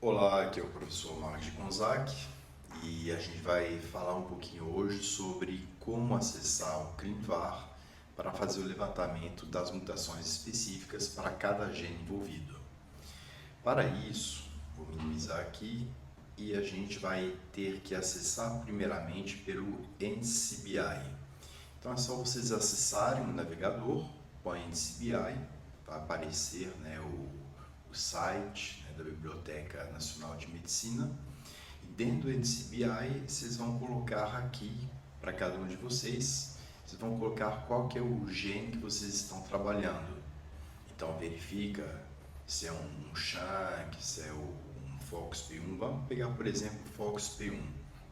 Olá, aqui é o professor Marcos Gonzac e a gente vai falar um pouquinho hoje sobre como acessar o ClinVar para fazer o levantamento das mutações específicas para cada gene envolvido. Para isso, vou minimizar aqui e a gente vai ter que acessar primeiramente pelo NCBI. Então é só vocês acessarem o navegador, põe NCBI, vai aparecer o site, da Biblioteca Nacional de Medicina. E dentro do NCBI, vocês vão colocar aqui, para cada um de vocês, vocês vão colocar qual que é o gene que vocês estão trabalhando. Então verifica se é um shunt, se é um FOXP1. Vamos pegar, por exemplo, o FOXP1.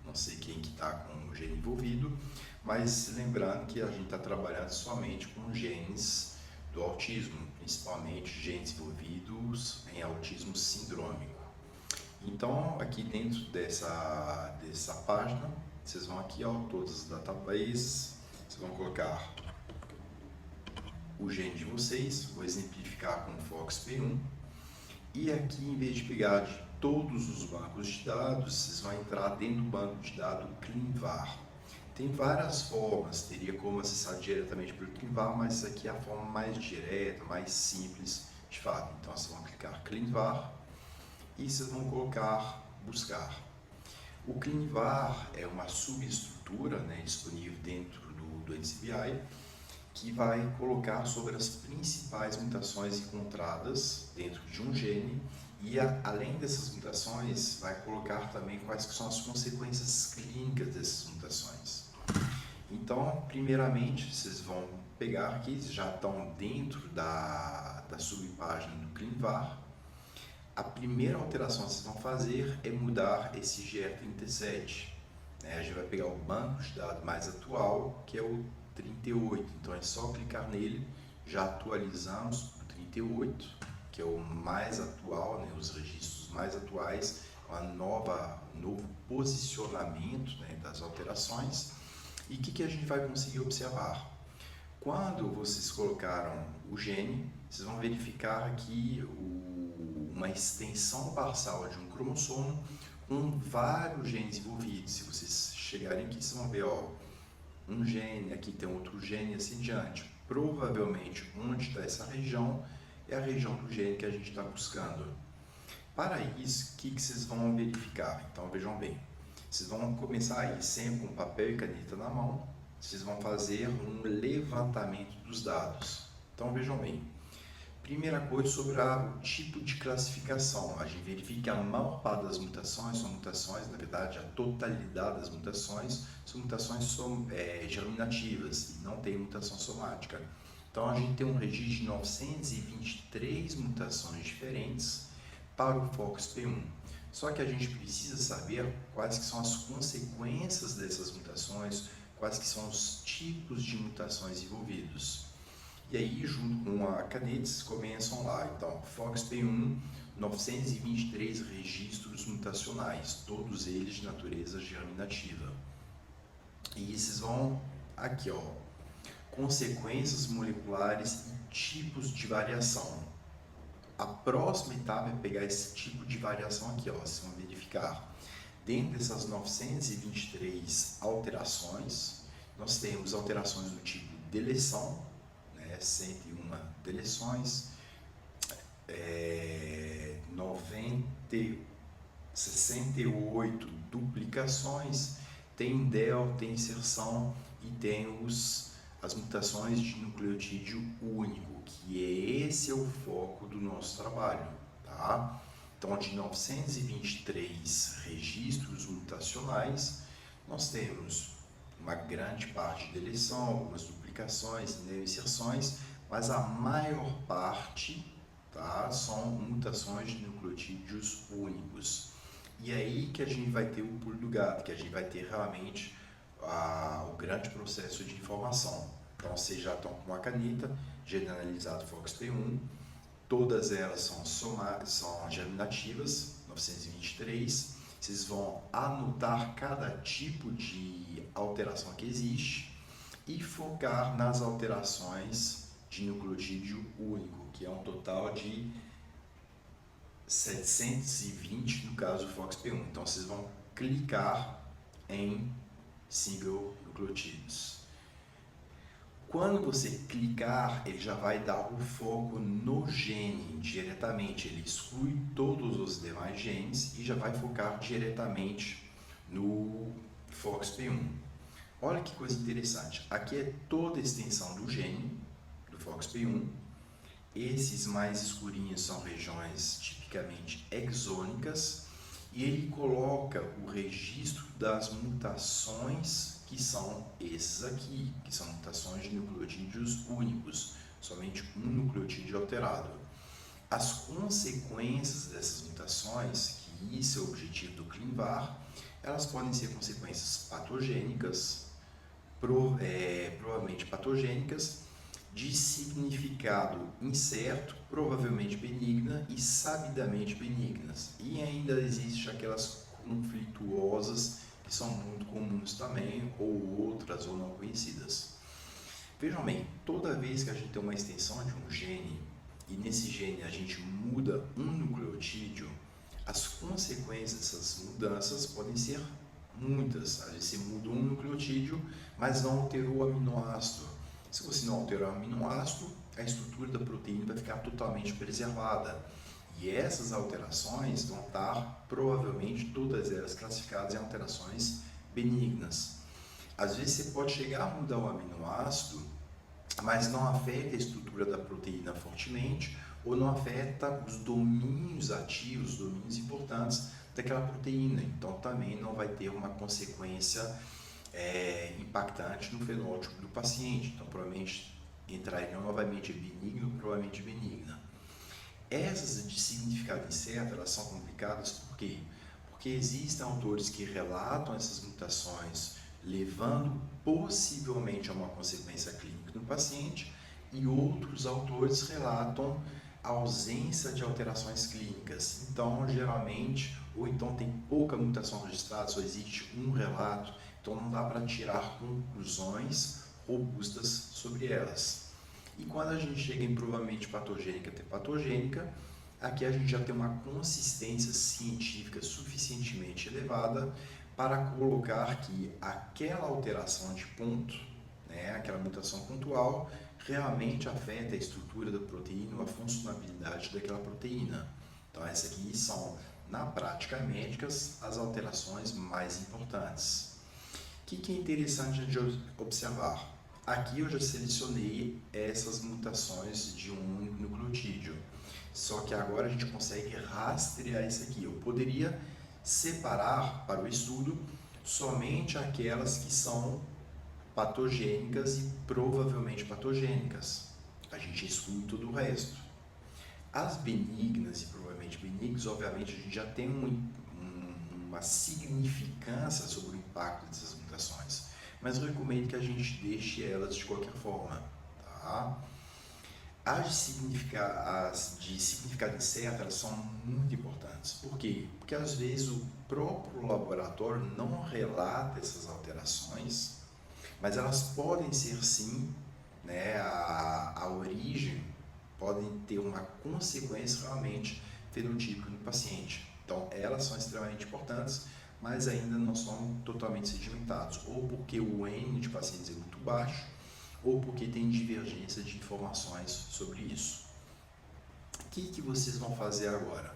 Não sei quem que está com o gene envolvido, mas lembrando que a gente está trabalhando somente com genes do autismo, principalmente genes envolvidos em autismo sindrômico. Então, aqui dentro dessa página, vocês vão aqui, ó, todos os databases, vocês vão colocar o gene de vocês, vou exemplificar com o FOXP1, e aqui, em vez de pegar de todos os bancos de dados, vocês vão entrar dentro do banco de dados ClinVar. Tem várias formas, teria como acessar diretamente pelo ClinVar, mas essa aqui é a forma mais direta, mais simples de fato. Então, vocês vão clicar ClinVar e vocês vão colocar buscar. O ClinVar é uma subestrutura, disponível dentro do NCBI, que vai colocar sobre as principais mutações encontradas dentro de um gene e, além dessas mutações, vai colocar também quais que são as consequências clínicas dessas mutações. Então, primeiramente, vocês vão pegar aqui, já estão dentro da subpágina do ClinVar. A primeira alteração que vocês vão fazer é mudar esse GR37. A gente vai pegar o banco de dados mais atual, que é o 38. Então é só clicar nele, já atualizamos o 38, que é o mais atual, os registros mais atuais, com a novo posicionamento, das alterações. E o que a gente vai conseguir observar? Quando vocês colocaram o gene, vocês vão verificar aqui uma extensão parcial de um cromossomo com vários genes envolvidos. Se vocês chegarem aqui, vocês vão ver, um gene, aqui tem outro gene e assim diante. Provavelmente, onde está essa região é a região do gene que a gente está buscando. Para isso, o que vocês vão verificar? Então, vejam bem, vocês vão começar aí sempre com papel e caneta na mão, vocês vão fazer um levantamento dos dados. Então, vejam bem, primeira coisa sobre o tipo de classificação. A gente verifica que a maior parte das mutações são mutações, na verdade, a totalidade das mutações são mutações germinativas e não tem mutação somática. Então, a gente tem um registro de 923 mutações diferentes para o FOXP1. Só que a gente precisa saber quais que são as consequências dessas mutações, quais que são os tipos de mutações envolvidos. E aí, junto com a caneta, começam lá. Então, FOXP1, 923 registros mutacionais, todos eles de natureza germinativa. E esses vão aqui, consequências moleculares e tipos de variação. A próxima etapa é pegar esse tipo de variação aqui, vocês vão verificar. Dentro dessas 923 alterações, nós temos alterações do tipo deleção, 101 deleções, 68 duplicações, tem del, tem inserção e tem as mutações de nucleotídeo único, que esse é o foco do nosso trabalho, tá? Então, de 923 registros mutacionais, nós temos uma grande parte de deleção, algumas duplicações, inserções, mas a maior parte, tá, são mutações de nucleotídeos únicos. E aí que a gente vai ter o pulo do gato, que a gente vai ter realmente o grande processo de informação. Então, vocês já estão com uma caneta, generalizado FOXP1, todas elas são germinativas, 923. Vocês vão anotar cada tipo de alteração que existe e focar nas alterações de nucleotídeo único, que é um total de 720 no caso do FOXP1. Então vocês vão clicar em single nucleotídeos. Quando você clicar, ele já vai dar o foco no gene diretamente. Ele exclui todos os demais genes e já vai focar diretamente no FOXP1. Olha que coisa interessante. Aqui é toda a extensão do gene do FOXP1. Esses mais escurinhos são regiões tipicamente exônicas e ele coloca o registro das mutações que são esses aqui, que são mutações de nucleotídeos únicos, somente um nucleotídeo alterado. As consequências dessas mutações, que isso é o objetivo do ClinVar, elas podem ser consequências patogênicas, provavelmente patogênicas, de significado incerto, provavelmente benigna e sabidamente benignas. E ainda existe aquelas conflituosas que são muito comuns também, ou outras ou não conhecidas. Vejam bem, toda vez que a gente tem uma extensão de um gene e nesse gene a gente muda um nucleotídeo, as consequências dessas mudanças podem ser muitas. Às vezes você muda um nucleotídeo, mas não alterou o aminoácido. Se você não alterar o aminoácido, a estrutura da proteína vai ficar totalmente preservada. E essas alterações vão estar, provavelmente, todas elas classificadas em alterações benignas. Às vezes você pode chegar a mudar o aminoácido, mas não afeta a estrutura da proteína fortemente, ou não afeta os domínios ativos, domínios importantes daquela proteína. Então também não vai ter uma consequência impactante no fenótipo do paciente. Então provavelmente entraria novamente benigno, provavelmente benigna. Essas de significado incerto, elas são complicadas por quê? Porque existem autores que relatam essas mutações levando possivelmente a uma consequência clínica no paciente e outros autores relatam a ausência de alterações clínicas. Então, geralmente, ou então tem pouca mutação registrada, só existe um relato, então não dá para tirar conclusões robustas sobre elas. E quando a gente chega em provavelmente patogênica até patogênica, aqui a gente já tem uma consistência científica suficientemente elevada para colocar que aquela alteração de ponto, aquela mutação pontual, realmente afeta a estrutura da proteína ou a funcionalidade daquela proteína. Então essas aqui são, na prática médica, as alterações mais importantes. O que é interessante a gente observar? Aqui eu já selecionei essas mutações de um único nucleotídeo, só que agora a gente consegue rastrear isso aqui. Eu poderia separar para o estudo somente aquelas que são patogênicas e provavelmente patogênicas. A gente exclui todo o resto. As benignas e provavelmente benignas, obviamente, a gente já tem uma significância sobre o impacto dessas mutações, mas eu recomendo que a gente deixe elas de qualquer forma. Tá? As de significado incerto, elas são muito importantes. Por quê? Porque às vezes o próprio laboratório não relata essas alterações, mas elas podem ser sim, a origem, podem ter uma consequência realmente fenotípica no paciente. Então elas são extremamente importantes, mas ainda não são totalmente sedimentados, ou porque o N de pacientes é muito baixo, ou porque tem divergência de informações sobre isso. O que vocês vão fazer agora?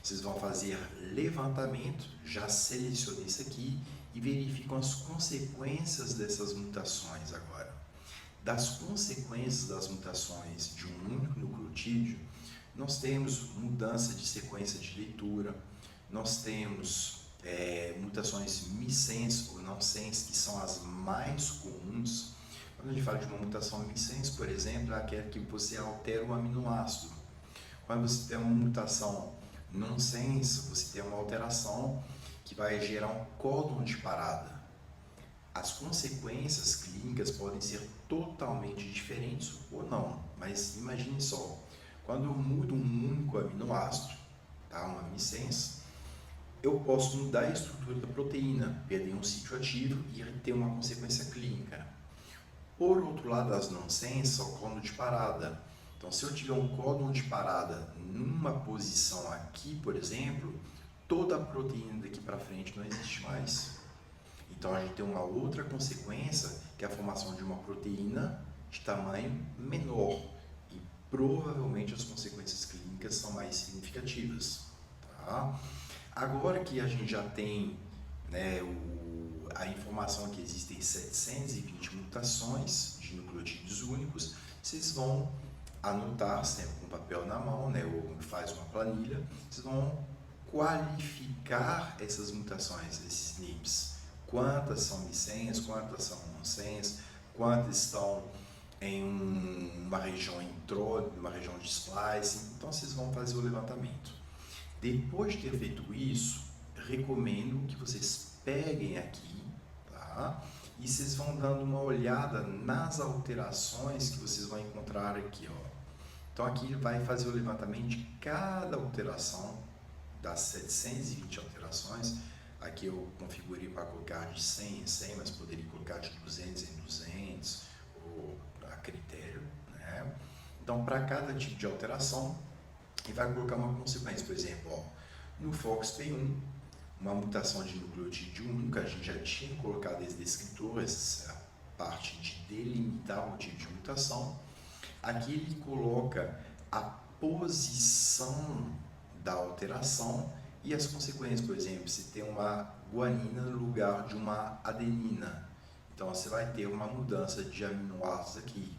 Vocês vão fazer levantamento, já selecionei isso aqui, e verificam as consequências dessas mutações agora. Das consequências das mutações de um único nucleotídeo, nós temos mudança de sequência de leitura, nós temos mutações missense ou não sense, que são as mais comuns. Quando a gente fala de uma mutação missense, por exemplo, é aquela que você altera o aminoácido. Quando você tem uma mutação non sense, você tem uma alteração que vai gerar um códon de parada. As consequências clínicas podem ser totalmente diferentes ou não, mas imagine só, quando eu mudo um único aminoácido, uma missense, eu posso mudar a estrutura da proteína, perder um sítio ativo e ter uma consequência clínica. Por outro lado, as non-sense são códon de parada. Então, se eu tiver um códon de parada numa posição aqui aqui, por exemplo, toda a proteína daqui para frente não existe mais. Então a gente tem uma outra consequência, que é a formação de uma proteína de tamanho menor. E provavelmente as consequências clínicas são mais significativas. Tá? Agora que a gente já tem, né, a informação que existem 720 mutações de nucleotídeos únicos, vocês vão anotar sempre com papel na mão, né, ou faz uma planilha, vocês vão qualificar essas mutações, esses NIPs. Quantas são missenhas, quantas são nonsenhas, quantas estão em uma região intro, uma região de splicing. Então vocês vão fazer o levantamento. Depois de ter feito isso, recomendo que vocês peguem aqui, tá? E vocês vão dando uma olhada nas alterações que vocês vão encontrar aqui, ó. Então aqui vai fazer o levantamento de cada alteração das 720 alterações. Aqui eu configurei para colocar de 100 em 100, mas poderia colocar de 200 em 200, ou a critério, né? Então, para cada tipo de alteração, e vai colocar uma consequência. Por exemplo, ó, no FOXP1, uma mutação de nucleotídeo único, a gente já tinha colocado esse descritor, essa parte de delimitar o tipo de mutação. Aqui ele coloca a posição da alteração e as consequências. Por exemplo, se tem uma guanina no lugar de uma adenina, então você vai ter uma mudança de aminoácidos aqui.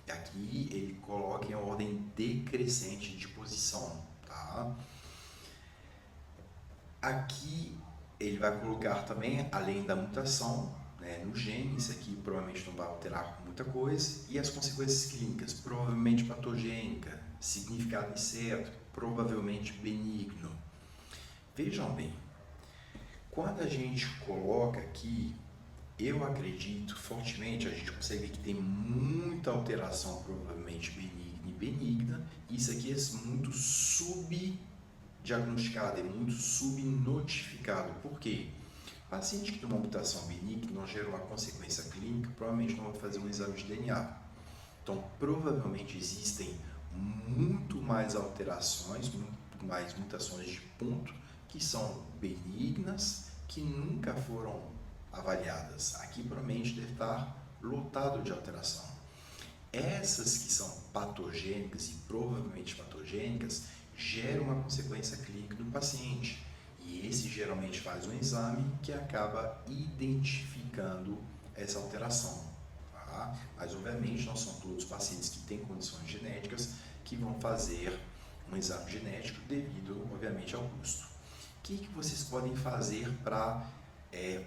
Aqui ele coloca em ordem decrescente de posição, tá? Aqui ele vai colocar também, além da mutação, né, no gene, isso aqui provavelmente não vai alterar muita coisa, e as consequências clínicas, provavelmente patogênica, significado incerto, provavelmente benigno. Vejam bem, quando a gente coloca aqui, eu acredito fortemente, a gente consegue ver que tem muita alteração, provavelmente benigna e benigna. Isso aqui é muito subdiagnosticado, é muito subnotificado. Por quê? Paciente que tem uma mutação benigna não gera uma consequência clínica, provavelmente não vai fazer um exame de DNA. Então, provavelmente existem muito mais alterações, muito mais mutações de ponto, que são benignas, que nunca foram avaliadas. Aqui provavelmente deve estar lotado de alteração. Essas que são patogênicas e provavelmente patogênicas geram uma consequência clínica no paciente. E esse geralmente faz um exame que acaba identificando essa alteração. Tá? Mas obviamente não são todos os pacientes que têm condições genéticas que vão fazer um exame genético devido, obviamente, ao custo. O que vocês podem fazer para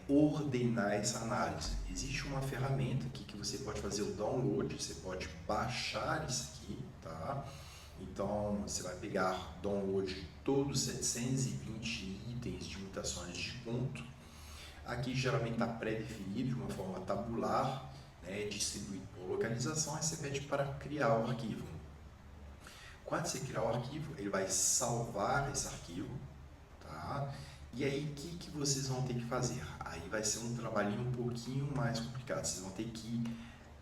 ordenar essa análise? Existe uma ferramenta aqui que você pode fazer o download, você pode baixar isso aqui, tá? Então você vai pegar download de todos os 720 itens de mutações de ponto. Aqui geralmente está pré-definido de uma forma tabular, né, distribuído por localização, aí você pede para criar o arquivo. Quando você criar o arquivo, ele vai salvar esse arquivo, tá? E aí, o que vocês vão ter que fazer? Aí vai ser um trabalhinho um pouquinho mais complicado. Vocês vão ter que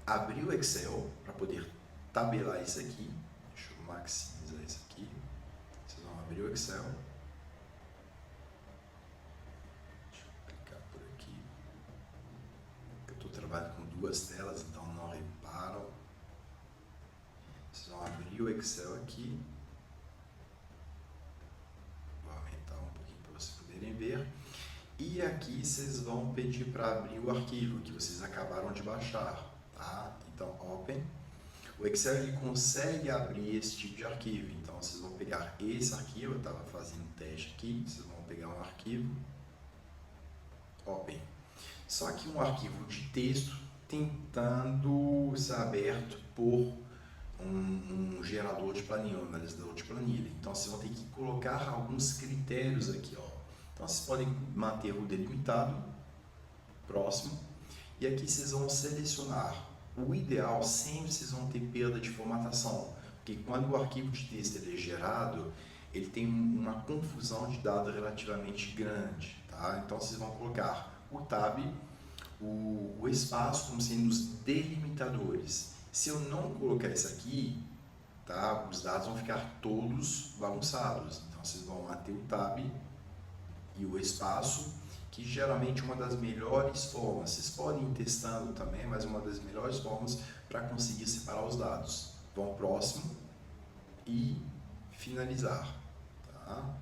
abrir o Excel para poder tabelar isso aqui. Deixa eu maximizar isso aqui. Vocês vão abrir o Excel. Deixa eu clicar por aqui. Eu estou trabalhando com duas telas, então não reparam. Vocês vão abrir o Excel aqui. Ver. E aqui vocês vão pedir para abrir o arquivo que vocês acabaram de baixar, tá? Então, Open. O Excel ele consegue abrir esse tipo de arquivo, então vocês vão pegar esse arquivo, eu estava fazendo um teste aqui, vocês vão pegar um arquivo, Open. Só que um arquivo de texto tentando ser aberto por um gerador de planilha, um analisador de planilha. Então vocês vão ter que colocar alguns critérios aqui, ó. Então vocês podem manter o delimitado, próximo, e aqui vocês vão selecionar. O ideal sempre vocês vão ter perda de formatação, porque quando o arquivo de texto ele é gerado, ele tem uma confusão de dados relativamente grande, tá? Então vocês vão colocar o tab, o espaço como sendo os delimitadores. Se eu não colocar isso aqui, tá, os dados vão ficar todos bagunçados. Então vocês vão manter o tab e o espaço, que geralmente é uma das melhores formas. Vocês podem ir testando também, mas uma das melhores formas para conseguir separar os dados. Vão próximo e finalizar. Tá?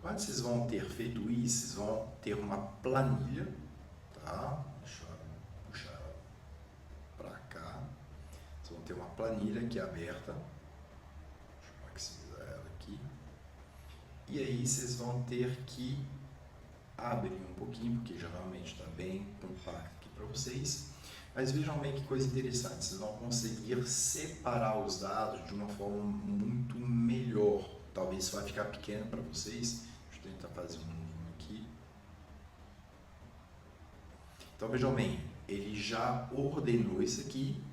Quando vocês vão ter feito isso, vocês vão ter uma planilha. Tá? Deixa eu puxar para cá. Vocês vão ter uma planilha aqui aberta. Deixa eu maximizar ela aqui. E aí vocês vão ter que abrir um pouquinho, porque geralmente está bem compacto aqui para vocês. Mas vejam bem que coisa interessante, vocês vão conseguir separar os dados de uma forma muito melhor. Talvez isso vai ficar pequeno para vocês. Deixa eu tentar fazer um zoom aqui. Então vejam bem, ele já ordenou isso aqui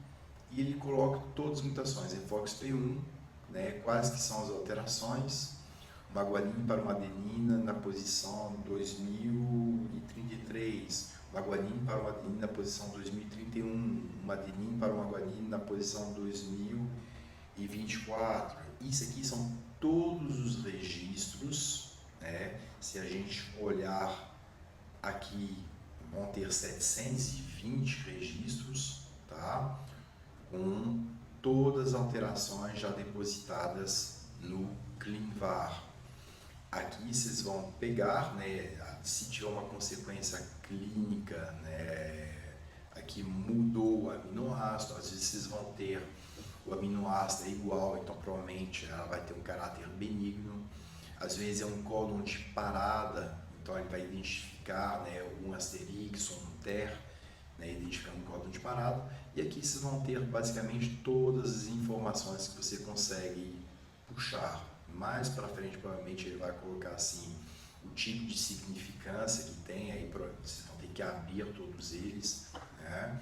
e ele coloca todas as mutações. Enfox P1, né, quais que são as alterações. Uma guanina para uma adenina na posição 2033, uma guanina para uma adenina na posição 2031, uma adenina para uma guanina na posição 2024. Isso aqui são todos os registros, né? Se a gente olhar aqui, vão ter 720 registros, tá? Com todas as alterações já depositadas no CleanVar. Aqui vocês vão pegar, né, se tiver uma consequência clínica, né, aqui mudou o aminoácido, às vezes vocês vão ter o aminoácido igual, então provavelmente ela vai ter um caráter benigno. Às vezes é um códon de parada, então ele vai identificar, né, um asterix ou um ter, né, identificando um códon de parada. E aqui vocês vão ter basicamente todas as informações que você consegue puxar. Mais para frente, provavelmente, ele vai colocar assim o tipo de significância que tem, aí vocês vão ter que abrir todos eles, né?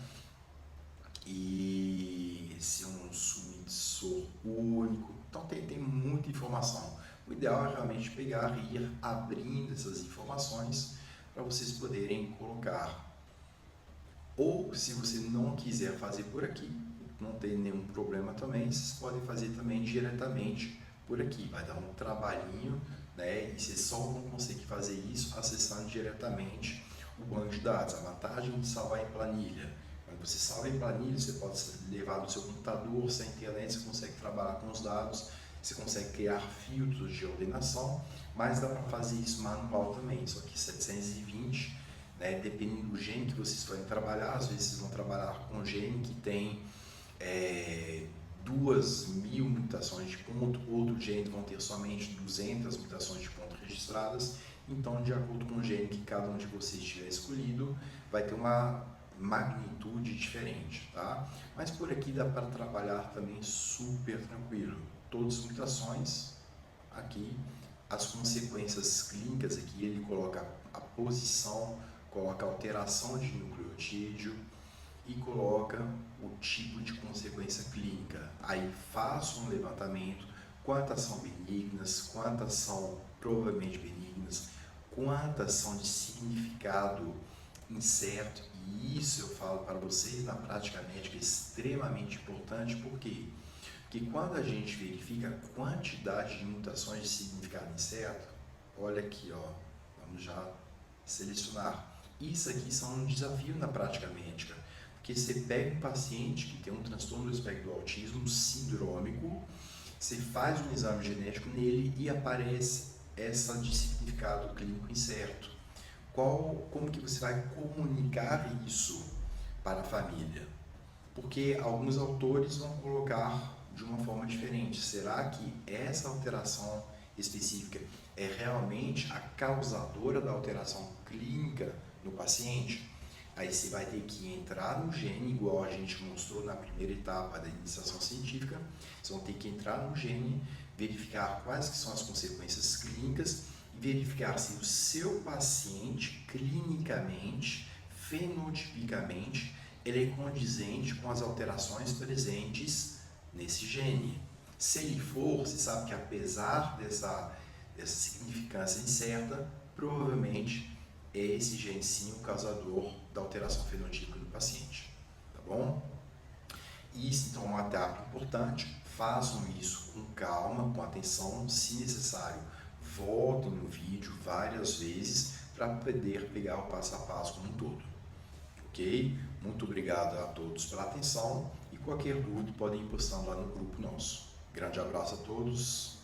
E se um submissor único, então tem muita informação. O ideal é realmente pegar e ir abrindo essas informações para vocês poderem colocar. Ou se você não quiser fazer por aqui, não tem nenhum problema também, vocês podem fazer também diretamente por aqui. Vai dar um trabalhinho, né? E vocês só vão conseguir fazer isso acessando diretamente o banco de dados. A vantagem de salvar em planilha: quando você salva em planilha, você pode levar no seu computador, sem internet, você consegue trabalhar com os dados, você consegue criar filtros de ordenação, mas dá para fazer isso manual também. Só que 720, né, dependendo do gene que vocês forem trabalhar, às vezes vocês vão trabalhar com um gene que tem 2.000 mutações de ponto, outro gene vão ter somente 200 mutações de ponto registradas. Então, de acordo com o gene que cada um de vocês tiver escolhido, vai ter uma magnitude diferente, tá? Mas por aqui dá para trabalhar também super tranquilo. Todas as mutações aqui, as consequências clínicas aqui, ele coloca a posição, coloca a alteração de nucleotídeo e coloca o tipo de consequência clínica. Aí faço um levantamento, quantas são benignas, quantas são provavelmente benignas, quantas são de significado incerto. E isso eu falo para vocês na prática médica é extremamente importante. Por quê? Porque quando a gente verifica a quantidade de mutações de significado incerto, olha aqui, ó, vamos já selecionar. Isso aqui são um desafio na prática médica, porque você pega um paciente que tem um transtorno do espectro do autismo sindrômico, você faz um exame genético nele e aparece essa de significado clínico incerto. Como que você vai comunicar isso para a família? Porque alguns autores vão colocar de uma forma diferente. Será que essa alteração específica é realmente a causadora da alteração clínica no paciente? Aí você vai ter que entrar no gene, igual a gente mostrou na primeira etapa da iniciação científica. Vocês vão ter que entrar no gene, verificar quais que são as consequências clínicas e verificar se o seu paciente, clinicamente, fenotipicamente, ele é condizente com as alterações presentes nesse gene. Se ele for, você sabe que apesar dessa significância incerta, provavelmente é esse gene sim o causador da alteração fenotípica do paciente, tá bom? Isso então é uma etapa importante. façam isso com calma, com atenção, se necessário, voltem no vídeo várias vezes para poder pegar o passo a passo como um todo. Ok? Muito obrigado a todos pela atenção e qualquer dúvida podem ir postando lá no grupo nosso. Grande abraço a todos.